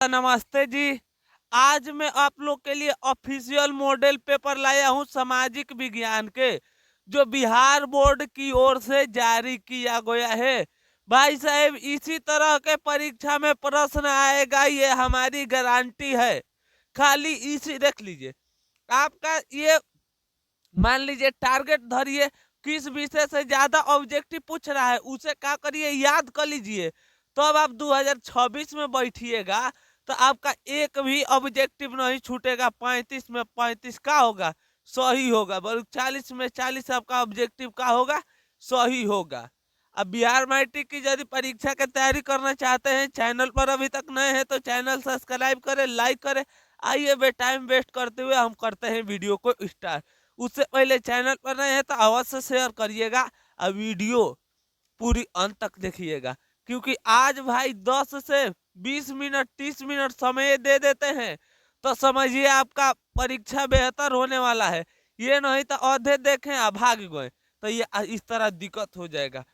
नमस्ते जी। आज मैं आप लोग के लिए ऑफिशियल मॉडल पेपर लाया हूं सामाजिक विज्ञान के, जो बिहार बोर्ड की ओर से जारी किया गया है। भाई साहब, इसी तरह के परीक्षा में प्रश्न आएगा, ये हमारी गारंटी है। खाली इसी देख लीजिए, आपका ये मान लीजिए टारगेट धरिए, किस विषय से ज्यादा ऑब्जेक्टिव पूछ रहा है उसे क्या करिए, याद कर लीजिए। तो अब आप 2026 में बैठिएगा तो आपका एक भी ऑब्जेक्टिव नहीं छूटेगा। 35 में 35 का होगा, सही होगा। बल्कि 40 में 40 आपका ऑब्जेक्टिव का होगा, सही होगा। अब बिहार मैट्रिक की यदि परीक्षा की तैयारी करना चाहते हैं, चैनल पर अभी तक नए हैं तो चैनल सब्सक्राइब करें, लाइक करें। आइए बे टाइम वेस्ट करते हुए हम करते हैं वीडियो को स्टार्ट। उससे पहले चैनल पर नए हैं तो अवश्य शेयर करिएगा और वीडियो पूरी अंत तक देखिएगा, क्योंकि आज भाई 10 से 20 मिनट 30 मिनट समय दे देते हैं तो समझिए आपका परीक्षा बेहतर होने वाला है। ये नहीं तो आधे देखें और भाग गए तो ये इस तरह दिक्कत हो जाएगा।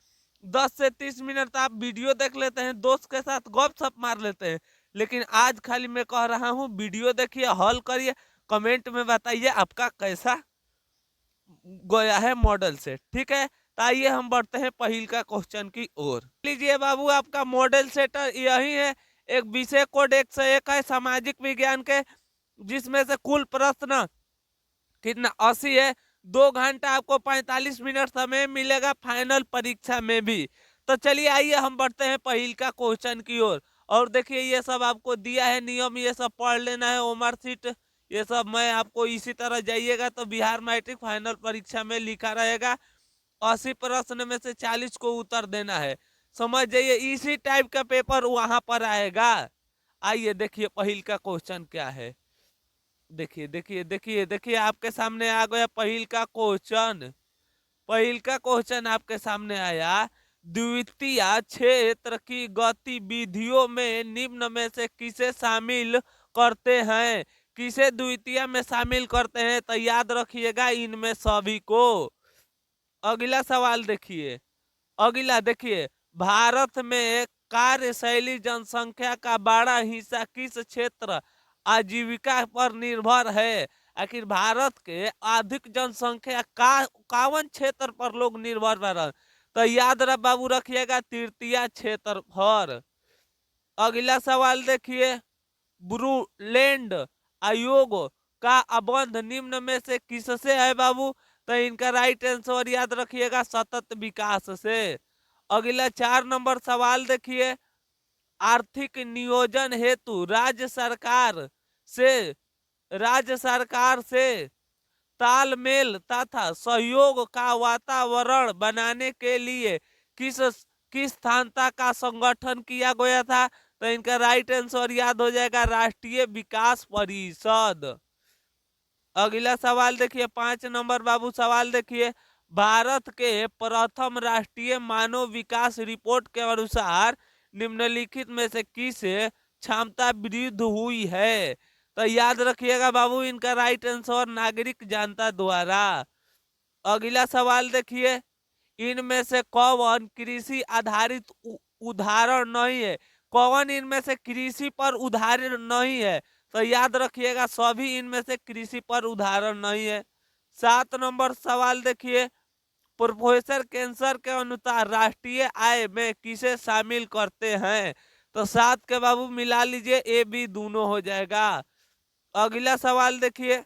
10 से 30 मिनट आप वीडियो देख लेते हैं, दोस्त के साथ गपशप मार लेते हैं, लेकिन आज खाली मैं कह रहा हूँ वीडियो देखिए, हल करिए, कमेंट में बताइए आपका कैसा गया है मॉडल सेट। ठीक है, तो आइए हम बढ़ते हैं पहिल का क्वेश्चन की ओर। लीजिए बाबू, आपका मॉडल सेट यही है। एक विषय कोड 101 है सामाजिक विज्ञान के, जिसमें से कुल प्रश्न कितना 80 है। 2 घंटा आपको 45 मिनट समय मिलेगा फाइनल परीक्षा में भी। तो चलिए आइए हम बढ़ते हैं पहिल का क्वेश्चन की ओर। और देखिए ये सब आपको दिया है नियम, ये सब पढ़ लेना है, ओमर सीट ये सब मैं आपको इसी तरह जाइएगा तो बिहार मैट्रिक फाइनल परीक्षा में लिखा रहेगा 80 प्रश्न में से 40 को उत्तर देना है। समझ जाइए, इसी टाइप का पेपर वहां पर आएगा। आइए देखिए पहिल का क्वेश्चन क्या है। देखिए देखिए देखिए देखिए आपके सामने आ गया पहिल का क्वेश्चन। पहिल का क्वेश्चन आपके सामने आया, द्वितीय क्षेत्र की गतिविधियों में निम्न में से किसे शामिल करते हैं। किसे द्वितीय में शामिल करते हैं तो याद रखिएगा इनमें सभी को। अगला सवाल देखिए, अगला देखिए, भारत में कार्यशैली जनसंख्या का बड़ा हिस्सा किस क्षेत्र आजीविका पर निर्भर है। आखिर भारत के अधिक जनसंख्या का कावन क्षेत्र पर लोग निर्भर रह, तो याद रख बाबू रखिएगा तृतीय क्षेत्र पर। अगला सवाल देखिए, ब्रूलैंड आयोग का अबंध निम्न में से किससे है बाबू। तो इनका राइट आंसर याद रखिएगा सतत विकास से। अगला 4 नंबर सवाल देखिए, आर्थिक नियोजन हेतु राज्य सरकार से तालमेल तथा सहयोग का वातावरण बनाने के लिए किस किस संस्था का संगठन किया गया था। तो इनका राइट आंसर याद हो जाएगा राष्ट्रीय विकास परिषद। अगला सवाल देखिए 5 नंबर बाबू सवाल देखिए, भारत के प्रथम राष्ट्रीय मानव विकास रिपोर्ट के अनुसार निम्नलिखित में से किस क्षमता वृद्धि हुई है। तो याद रखिएगा बाबू इनका राइट आंसर नागरिक जनता द्वारा। अगला सवाल देखिए, इनमें से कौन कृषि आधारित उदाहरण नहीं है। कौन इनमें से कृषि पर उदाहरण नहीं है। तो याद रखिएगा सभी इनमें से कृषि पर उदाहरण नहीं है। 7 नंबर सवाल देखिए, प्रोफेसर कैंसर के अनुसार राष्ट्रीय आय में किसे शामिल करते हैं। तो 7 के बाबू मिला लीजिए, ए बी दोनों हो जाएगा। अगला सवाल देखिए,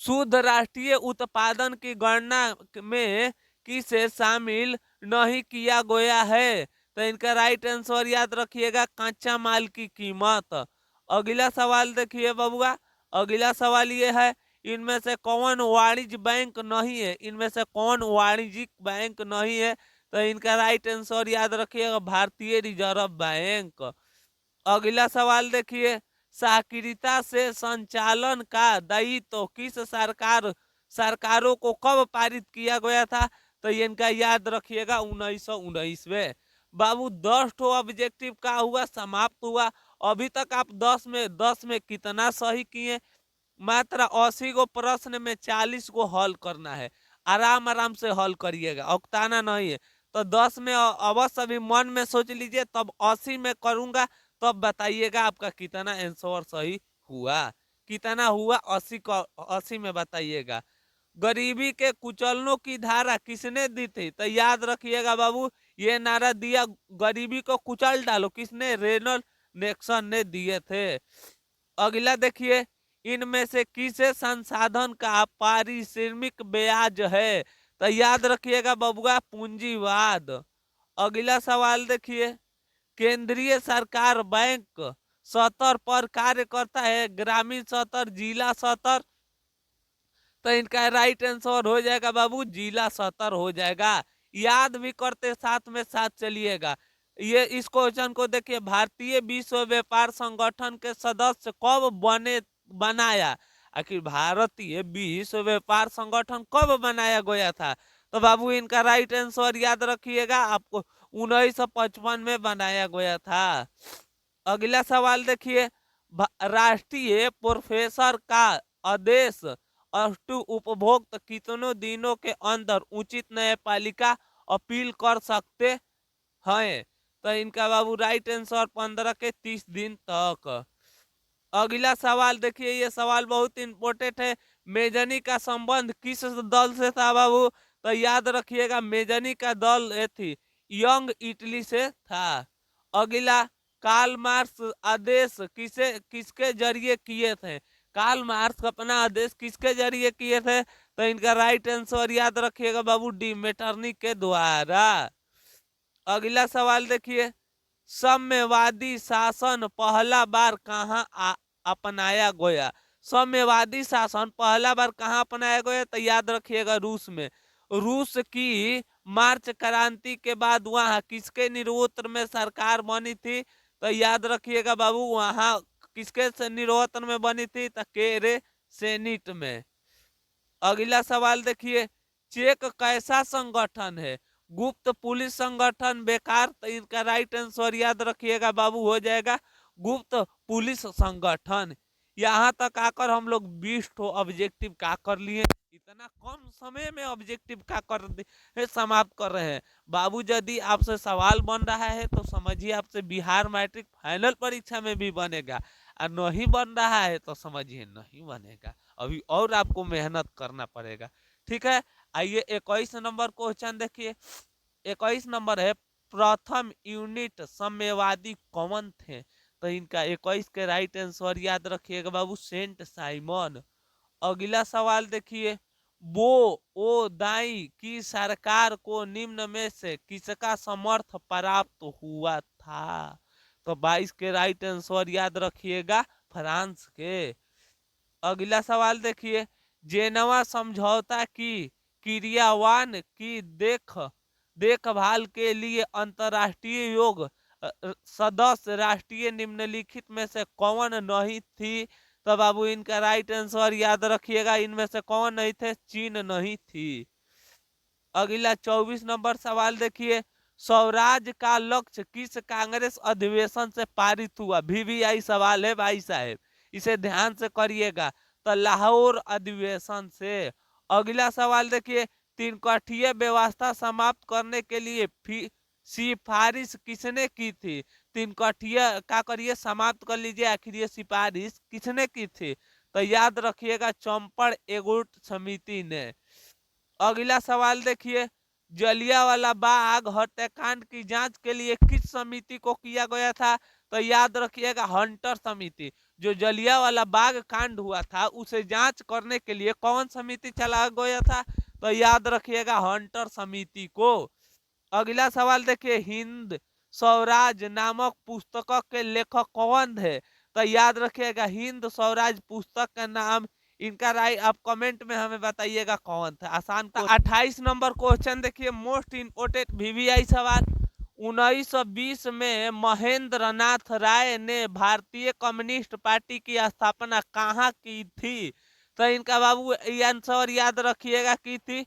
शुद्ध राष्ट्रीय उत्पादन की गणना में किसे शामिल नहीं किया गया है। तो इनका राइट आंसर याद रखिएगा कच्चा माल की कीमत। अगला सवाल देखिए बबुआ, अगला सवाल ये है, इनमें से कौन वाणिज्य बैंक नहीं है। इनमें से कौन वाणिज्यिक बैंक नहीं है। तो इनका राइट आंसर याद रखिएगा भारतीय रिजर्व बैंक। अगला सवाल देखिए, सहकारिता से संचालन का दायित्व तो किस सरकारों को कब पारित किया गया था। तो इनका याद रखिएगा 1919 में। बाबू 10 ठो ऑब्जेक्टिव का हुआ, समाप्त हुआ। अभी तक आप 10 में कितना सही किए। मात्र 80 गो प्रश्न में 40 को हल करना है। आराम आराम से हल करिएगा, औक्ताना नहीं है। तो 10 में अवश्य अभी मन में सोच लीजिए, तब 80 में करूंगा तब बताइएगा आपका कितना आंसर सही हुआ। कितना हुआ? 80 का 80 में बताइएगा। गरीबी के कुचलनों की धारा किसने दी थी? तो याद रखिएगा बाबू, ये नारा दिया गरीबी को कुचल डालो, किसने? रेनल नेक्सन ने दिए थे। अगला देखिए, इनमें से किसे संसाधन का पारिश्रमिक ब्याज है? तो याद रखिएगा बबुआ, पूंजीवाद। अगला सवाल देखिए, केंद्रीय सरकार बैंक स्तर पर कार्य करता है, ग्रामीण स्तर, जिला स्तर? तो इनका राइट आंसर हो जाएगा बाबू, जिला स्तर हो जाएगा। याद भी करते साथ में साथ चलिएगा। ये इस क्वेश्चन को देखिए, भारतीय विश्व व्यापार संगठन के सदस्य कब बनाया? आखिर भारतीय विश्व व्यापार संगठन कब बनाया गया था? तो बाबू इनका राइट आंसर याद रखिएगा, आपको 1955 में बनाया गया था। अगला सवाल देखिए, राष्ट्रीय प्रोफेसर का आदेश अष्टु उपभोक्त कितनों दिनों के अंदर उचित न्यायपालिका अपील कर सकते हैं? तो इनका बाबू राइट आंसर 15 के 30 दिन तक। अगला सवाल देखिए, ये सवाल बहुत इंपॉर्टेंट है। मेजनी का संबंध किस दल से था बाबू? तो याद रखिएगा, मेजनी का दल ये थी यंग इटली से था। अगला, कार्ल मार्क्स आदेश किसके जरिए किए थे? कार्ल मार्क्स अपना आदेश किसके जरिए किए थे? तो इनका राइट आंसर याद रखिएगा बाबू, डी मेटरनी के द्वारा। अगला सवाल देखिए, साम्यवादी शासन पहला बार कहाँ अपनाया गया? साम्यवादी शासन पहला बार कहाँ अपनाया गया? तो याद रखिएगा, रूस में। रूस की मार्च क्रांति के बाद वहां किसके नेतृत्व में सरकार बनी थी? तो याद रखिएगा बाबू, वहां किसके नेतृत्व में बनी थी? तो केरे सेनिट में। अगला सवाल देखिए, चेक कैसा संगठन है? गुप्त पुलिस संगठन, बेकार? तो इनका राइट आंसर याद रखिएगा बाबू, हो जाएगा गुप्त पुलिस संगठन। यहाँ तक आकर हम लोग 20 ऑब्जेक्टिव का कर लिए। इतना कम समय में ऑब्जेक्टिव का कर समाप्त कर रहे हैं बाबू। यदि आपसे सवाल बन रहा है तो समझिए आपसे बिहार मैट्रिक फाइनल परीक्षा में भी बनेगा, और नहीं बन रहा है तो समझिए नहीं बनेगा। अभी और आपको मेहनत करना पड़ेगा, ठीक है। आइए 21 नंबर क्वेश्चन देखिए। 21 नंबर है, प्रथम यूनिट साम्यवादी कौन थे? तो इनका 21 के राइट आंसर याद रखिएगा बाबू, सेंट साइमन। अगला सवाल देखिए, बो ओ दाई की सरकार को निम्न में से किसका समर्थ प्राप्त हुआ था? तो 22 के राइट आंसर याद रखिएगा, फ्रांस के। अगला सवाल देखिए, जेनवा समझौता की क्रियान्वयन की देखभाल के लिए अंतर्राष्ट्रीय योग सदस्य राष्ट्रीय निम्नलिखित में से कौन नहीं थी? तो बाबू इनका राइट आंसर याद रखिएगा, इनमें से कौन नहीं थे? चीन नहीं थी। अगला 24 नंबर सवाल देखिए, स्वराज का लक्ष्य किस कांग्रेस अधिवेशन से पारित हुआ? वीवीआई सवाल है भाई साहब, इसे ध्यान से करिएगा। तो लाहौर अधिवेशन से। अगला सवाल देखिए, तीन व्यवस्था समाप्त करने के लिए सिफारिश किसने की थी? तीन का करिए समाप्त कर लीजिए, आखिर ये सिफारिश किसने की थी? तो याद रखिएगा, चंपड़ एगोट समिति ने। अगला सवाल देखिए, जलियांवाला बाग हत्याकांड की जांच के लिए किस समिति को किया गया था? तो याद रखिएगा, हंटर समिति। जो जलियांवाला बाग कांड हुआ था उसे जांच करने के लिए कौन समिति चला गया था? तो याद रखिएगा, हंटर समिति को। अगला सवाल देखिए, हिंद स्वराज नामक पुस्तक के लेखक कौन है? तो याद रखिएगा, हिंद स्वराज पुस्तक का नाम, इनका राय आप कमेंट में हमें बताइएगा कौन था। आसान को 28 नंबर क्वेश्चन देखिए, मोस्ट इंपोर्टेंट वीवीआई सवाल। 1920 में महेंद्र नाथ राय ने भारतीय कम्युनिस्ट पार्टी की स्थापना कहाँ की थी? तो इनका बाबू आंसर याद रखिएगा, की थी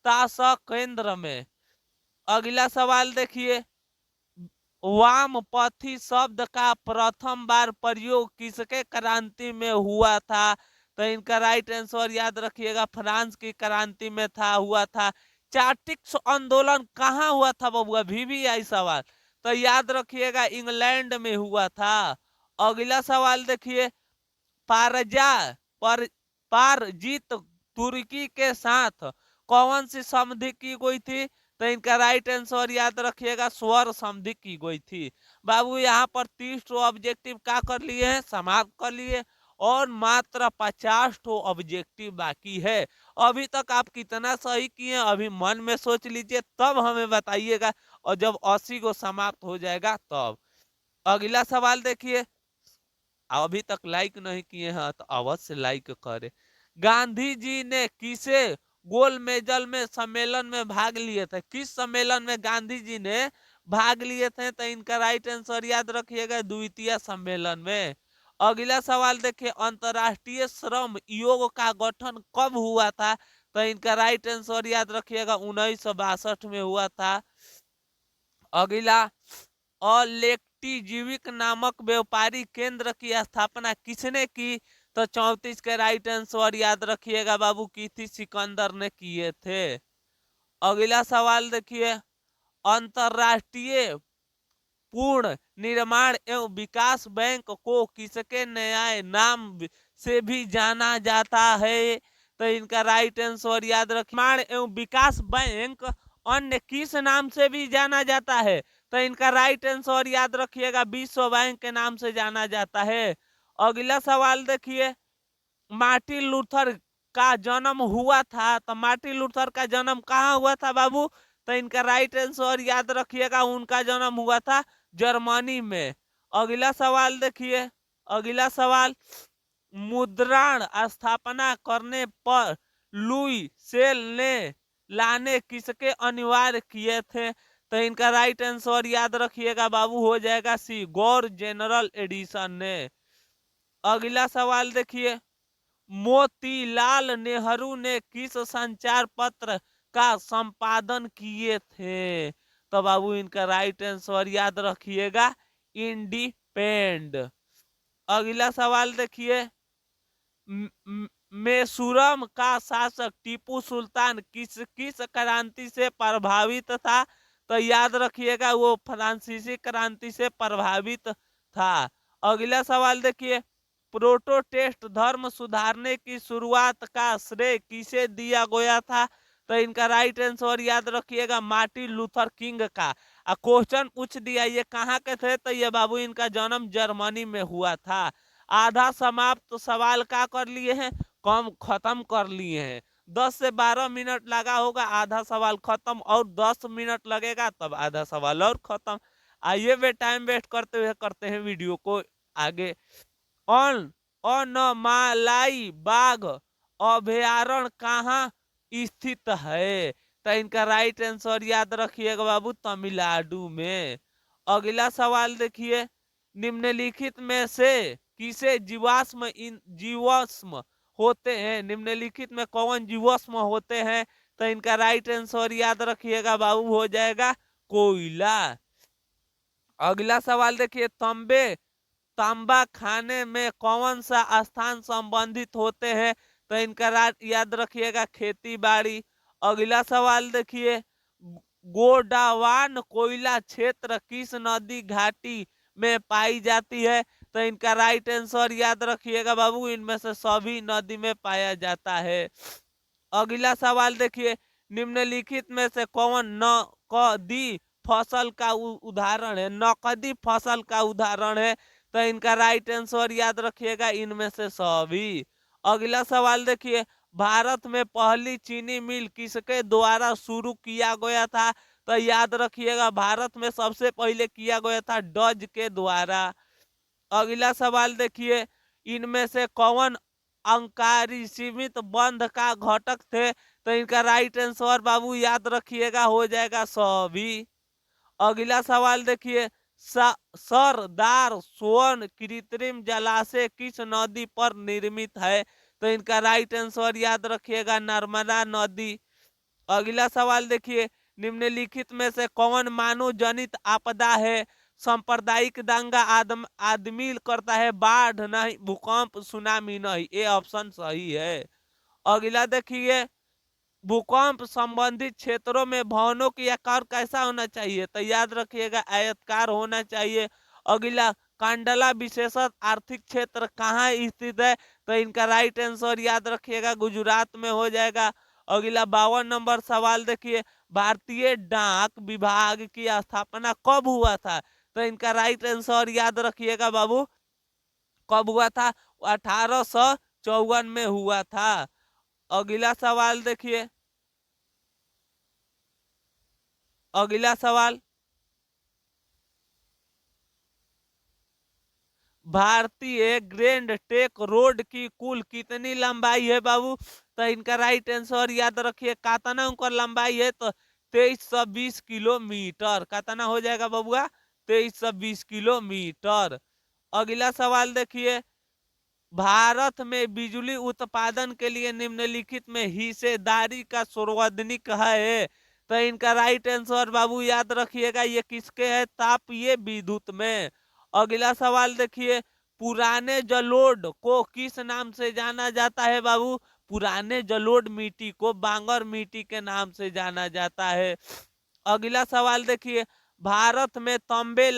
ताशकंद में। अगला सवाल देखिए, वामपंथी शब्द का प्रथम बार प्रयोग किसके क्रांति में हुआ था? तो इनका राइट आंसर याद रखिएगा, फ्रांस की क्रांति में हुआ था। चार्टिक्स आंदोलन कहाँ हुआ था बबुआ? वीवीआई सवाल। तो याद रखिएगा इंग्लैंड में हुआ था। अगला सवाल देखिए, पारजा पर पारजीत तुर्की के साथ कौन सी संधि की गई थी? तो इनका राइट आंसर याद रखिएगा स्वर संधि की गई थी। बाबू यहाँ पर 30 ऑब्जेक्टिव क्या कर लिए हैं, समाप्त कर लिए, और मात्र 50 ऑब्जेक्टिव बाकी है। अभी तक आप कितना सही किए अभी मन में सोच लीजिए, तब हमें बताइएगा, और जब 80 को समाप्त हो जाएगा तब। अगला सवाल देखिए, अभी तक लाइक नहीं किए हैं तो अवश्य लाइक करें। गांधी जी ने किसे गोल मेजल में सम्मेलन में भाग लिए थे? किस सम्मेलन में गांधी जी ने भाग लिए थे? तो इनका राइट आंसर याद रखिएगा द्वितीय सम्मेलन में। अगला सवाल देखिए, अंतरराष्ट्रीय श्रम योग का गठन कब हुआ था? तो इनका राइट आंसर याद रखिएगा 1962 में हुआ था। अगला, अलेक्टी नामक व्यापारी केंद्र की स्थापना किसने की? तो 34 के राइट आंसर याद रखिएगा बाबू की थी सिकंदर ने किए थे। अगला सवाल देखिए, अंतरराष्ट्रीय पूर्ण निर्माण एवं विकास बैंक को किसके नए नाम से भी जाना जाता है? तो इनका राइट आंसर याद रखिए, निर्माण एवं विकास बैंक अन्य किस नाम से भी जाना जाता है? तो इनका राइट आंसर याद रखिएगा विश्व बैंक के नाम से जाना जाता है। अगला सवाल देखिए, मार्टिन लूथर का जन्म हुआ था, तो मार्टिन लूथर का जन्म कहाँ हुआ था बाबू? तो इनका राइट आंसर याद रखिएगा उनका जन्म हुआ था जर्मनी में। अगला सवाल देखिए, अगला सवाल, मुद्रण स्थापना करने पर लुई सेल ने लाने किसके अनिवार्य किए थे? तो इनका राइट आंसर याद रखिएगा बाबू हो जाएगा सी, गौर जनरल एडिशन ने। अगला सवाल देखिए, मोतीलाल नेहरू ने किस संचार पत्र का संपादन किए थे? तो बाबू इनका राइट आंसर याद रखिएगा इंडिपेंड। अगला सवाल देखिए, मेसूरम का शासक टीपू सुल्तान किस किस क्रांति से प्रभावित था? तो याद रखिएगा वो फ्रांसीसी क्रांति से प्रभावित था। अगला सवाल देखिए, प्रोटेस्टेंट धर्म सुधारने की शुरुआत का श्रेय किसे दिया गया था? तो इनका राइट आंसर याद रखिएगा मार्टिन लूथर किंग का। क्वेश्चन पूछ दिया ये कहाँ के थे? तो ये बाबू इनका जन्म जर्मनी में हुआ था। आधा समाप्त तो सवाल का कर लिए हैं, कम खत्म कर लिए हैं। 10 से 12 मिनट लगा होगा आधा सवाल खत्म, और 10 मिनट लगेगा तब आधा सवाल और खत्म। आइए वे टाइम वेस्ट करते हुए करते हैं वीडियो को आगे। अनमालाई बाघ अभयारण्य कहाँ स्थित है? तो इनका राइट आंसर याद रखिएगा बाबू तमिलनाडु में। अगला सवाल देखिए, निम्नलिखित में से किसे जीवाश्म होते हैं? निम्नलिखित में कौन जीवाश्म होते हैं? तो इनका राइट आंसर याद रखिएगा बाबू हो जाएगा कोयला। अगला सवाल देखिए, तांबा खाने में कौन सा स्थान संबंधित होते हैं? तो इनका याद रखिएगा खेती बाड़ी। अगला सवाल देखिए, गोडावान कोयला क्षेत्र किस नदी घाटी में पाई जाती है? तो इनका राइट आंसर याद रखिएगा बाबू इनमें से सभी नदी में पाया जाता है। अगला सवाल देखिए, निम्नलिखित में से कौन नकदी फसल का उदाहरण है? नकदी फसल का उदाहरण है। तो इनका राइट आंसर याद रखिएगा इनमें से सभी। अगला सवाल देखिए, भारत में पहली चीनी मिल किसके द्वारा शुरू किया गया था? तो याद रखिएगा भारत में सबसे पहले किया गया था डच के द्वारा। अगला सवाल देखिए, इनमें से कौन अंकारी सीमित बंध का घटक थे? तो इनका राइट आंसर बाबू याद रखिएगा हो जाएगा सभी। अगला सवाल देखिए, सरदार सोन कृत्रिम जलाशय किस नदी पर निर्मित है? तो इनका राइट आंसर याद रखिएगा नर्मदा नदी। अगला सवाल देखिए, निम्नलिखित में से कौन मानव जनित आपदा है? सांप्रदायिक दंगा आदमी करता है, बाढ़ नहीं, भूकंप सुनामी नहीं। ये ऑप्शन सही है। अगला देखिए, भूकंप संबंधित क्षेत्रों में भवनों की आकार कैसा होना चाहिए? तो याद रखिएगा आयताकार होना चाहिए। अगला, कांडला विशेषत आर्थिक क्षेत्र कहाँ स्थित है? तो इनका राइट आंसर याद रखिएगा गुजरात में हो जाएगा। अगला 52 नंबर सवाल देखिए, भारतीय डाक विभाग की स्थापना कब हुआ था? तो इनका राइट आंसर याद रखिएगा बाबू, कब हुआ था? 1854 में हुआ था। अगला सवाल देखिए, अगला सवाल, भारतीय ग्रैंड ट्रंक रोड की कुल कितनी लंबाई है बाबू? तो इनका राइट आंसर याद रखिए, कितना उनका लंबाई है? तो 2320 किलोमीटर। कितना हो जाएगा बाबूआ? 2320 किलोमीटर। अगला सवाल देखिए, भारत में बिजली उत्पादन के लिए निम्नलिखित में हिस्सेदारी का सार्वजनिक है? तो इनका राइट आंसर बाबू याद रखिएगा, ये किसके है? तापीय विद्युत में। अगला सवाल देखिए, पुराने जलोढ़ को किस नाम से जाना जाता है बाबू? पुराने जलोढ़ मिट्टी को बांगर मिट्टी के नाम से जाना जाता है। अगला सवाल देखिए, भारत में तांबे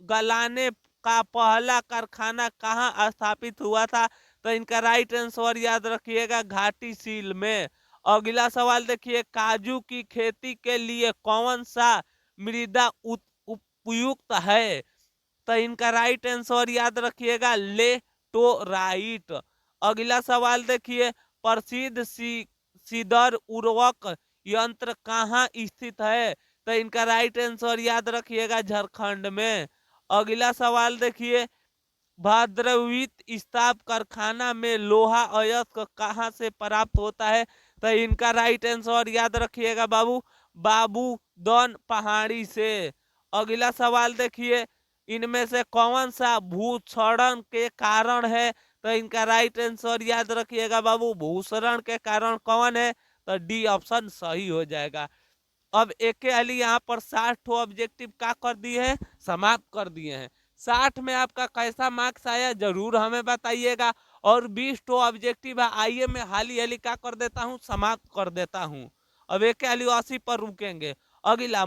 गलाने का पहला कारखाना कहाँ स्थापित हुआ था? तो इनका राइट आंसर याद रखिएगा, घाटी सील में। अगला सवाल देखिए, काजू की खेती के लिए कौन सा मृदा उपयुक्त है? तो इनका राइट आंसर याद रखिएगा, लेटोराइट। अगला सवाल देखिए, प्रसिद्ध सीदर उर्वरक यंत्र कहाँ स्थित है? तो इनका राइट आंसर याद रखिएगा, झारखंड में। अगला सवाल देखिए, भद्रवित इस्पात कारखाना में लोहा अयस्क कहाँ से प्राप्त होता है? तो इनका राइट आंसर याद रखिएगा बाबू, बाबूदन पहाड़ी से। अगला सवाल देखिए, इनमें से कौन सा भूक्षरण के कारण है? तो इनका राइट आंसर याद रखिएगा बाबू, भूक्षरण के कारण कौन है? तो डी ऑप्शन सही हो जाएगा। अब एक अली यहाँ पर 60 ऑब्जेक्टिव का कर दिए हैं, समाप्त कर दिए हैं। 60 में आपका कैसा मार्क्स आया जरूर हमें बताइएगा। और 20 ऑब्जेक्टिव है, आइए मैं हाली हाली का कर देता हूँ, समाप्त कर देता हूँ। अब एक अली 80 पर रुकेंगे। अगला,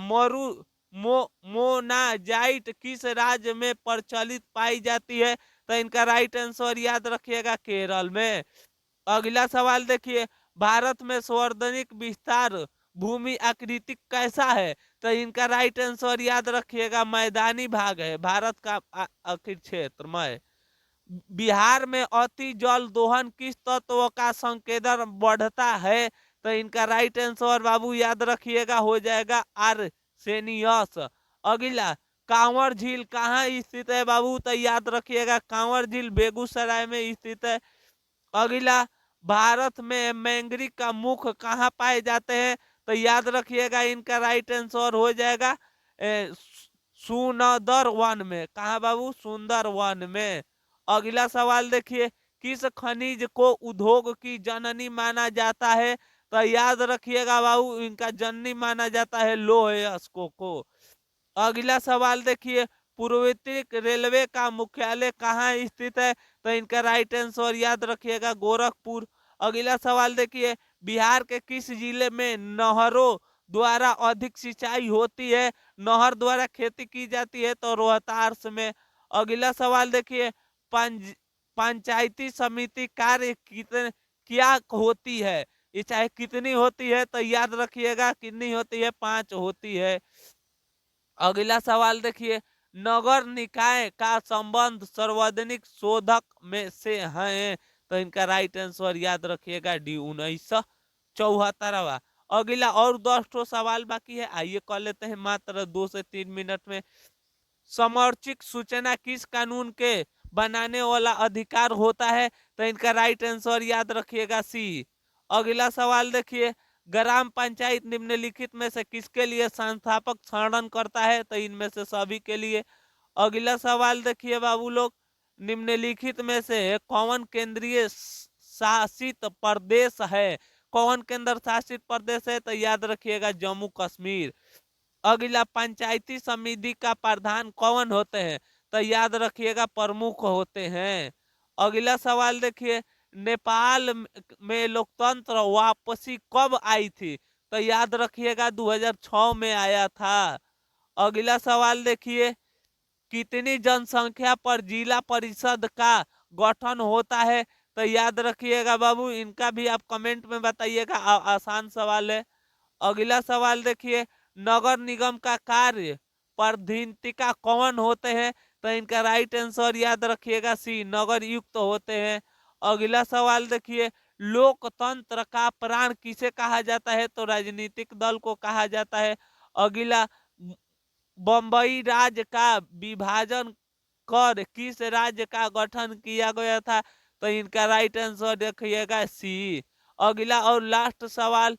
मोनाजाइट किस राज्य में प्रचलित पाई जाती है? तो इनका राइट आंसर याद रखिएगा, केरल में। अगला सवाल देखिए, भारत में सार्वजनिक विस्तार भूमि आकृति कैसा है? तो इनका राइट आंसर याद रखिएगा, मैदानी भाग है भारत का आखिर क्षेत्र में। बिहार में अति जल दोहन किस तत्व का संकेंद्रण बढ़ता है? तो इनका राइट आंसर बाबू याद रखिएगा, हो जाएगा आर्सेनियस। अगला, कांवर झील कहाँ स्थित है बाबू? तो याद रखिएगा, कांवर झील बेगूसराय में स्थित है। अगला, भारत में मैंगरी का मुख कहाँ पाए जाते हैं? तो याद रखिएगा, इनका राइट आंसर हो जाएगा सुंदर वन में। कहाँ बाबू? सुंदर वन में। अगला सवाल देखिए, किस खनिज को उद्योग की जननी माना जाता है? तो याद रखिएगा बाबू, इनका जननी माना जाता है लौह अयस्कों को। अगला सवाल देखिए, पूर्वोत्तर रेलवे का मुख्यालय कहाँ स्थित है? तो इनका राइट आंसर याद रखिएगा, गोरखपुर। अगला सवाल देखिए, बिहार के किस जिले में नहरों द्वारा अधिक सिंचाई होती है, नहर द्वारा खेती की जाती है? तो रोहतास में। अगला सवाल देखिए, पंचायती समिति कार्य कितने क्या होती है? ये चाहे कितनी होती है, तो याद रखिएगा कितनी होती है, 5 होती है। अगला सवाल देखिए, नगर निकाय का संबंध सार्वजनिक शोधक में से है? तो इनका राइट आंसर याद रखिएगा, डी 1974। अगला, और 10 सवाल बाकी है, आइए कर लेते हैं मात्र 2 से 3 मिनट में। समर्चिक सूचना किस कानून के बनाने वाला अधिकार होता है? तो इनका राइट आंसर याद रखिएगा, सी। अगला सवाल देखिए, ग्राम पंचायत निम्नलिखित में से किसके लिए संस्थापक क्षरण करता है? तो इनमें से सभी के लिए। अगला सवाल देखिए बाबू लोग, निम्नलिखित में से कौन केंद्रीय शासित प्रदेश है? कौन केंद्र शासित प्रदेश है? तो याद रखिएगा, जम्मू कश्मीर। अगला, पंचायती समिति का प्रधान कौन होते हैं? तो याद रखिएगा, प्रमुख होते हैं। अगला सवाल देखिए, नेपाल में लोकतंत्र वापसी कब आई थी? तो याद रखिएगा 2006 में आया था। अगला सवाल देखिए, कितनी जनसंख्या पर जिला परिषद का गठन होता है? तो याद रखिएगा बाबू, इनका भी आप कमेंट में बताइएगा, आसान सवाल है। अगला सवाल देखिए, नगर निगम का कार्य प्रधिन्तिका कौन होते हैं? तो इनका राइट आंसर याद रखिएगा सी, नगर युक्त होते हैं। अगला सवाल देखिए, लोकतंत्र का प्राण किसे कहा जाता है? तो राजनीतिक दल को कहा जाता है। अगला, बंबई राज्य का विभाजन कर किस राज्य का गठन किया गया था? तो इनका राइट आंसर देखिएगा सी। अगला और लास्ट सवाल,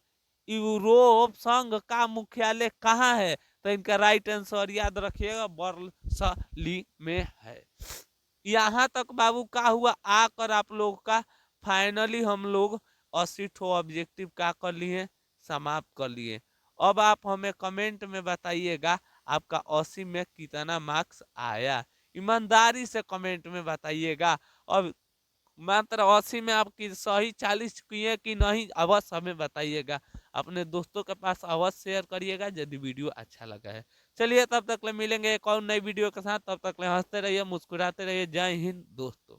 यूरोप संघ का मुख्यालय कहाँ है? तो इनका राइट आंसर याद रखिएगा बर्सली में है। यहाँ तक बाबू का हुआ आकर आप लोग का फाइनली हम लोग 80 ठो ऑब्जेक्टिव का कर लिए, समाप्त कर लिए। अब आप हमें कमेंट में बताइएगा आपका 80 में कितना मार्क्स आया, ईमानदारी से कमेंट में बताइएगा। अब मात्र 80 में आपकी सही 40 किए कि नहीं, अवश्य हमें बताइएगा। अपने दोस्तों के पास अवश्य शेयर करिएगा यदि वीडियो अच्छा लगा है। चलिए, तब तक ले मिलेंगे एक और नई वीडियो के साथ। तब तक ले हंसते रहिए, मुस्कुराते रहिए। जय हिंद दोस्तों।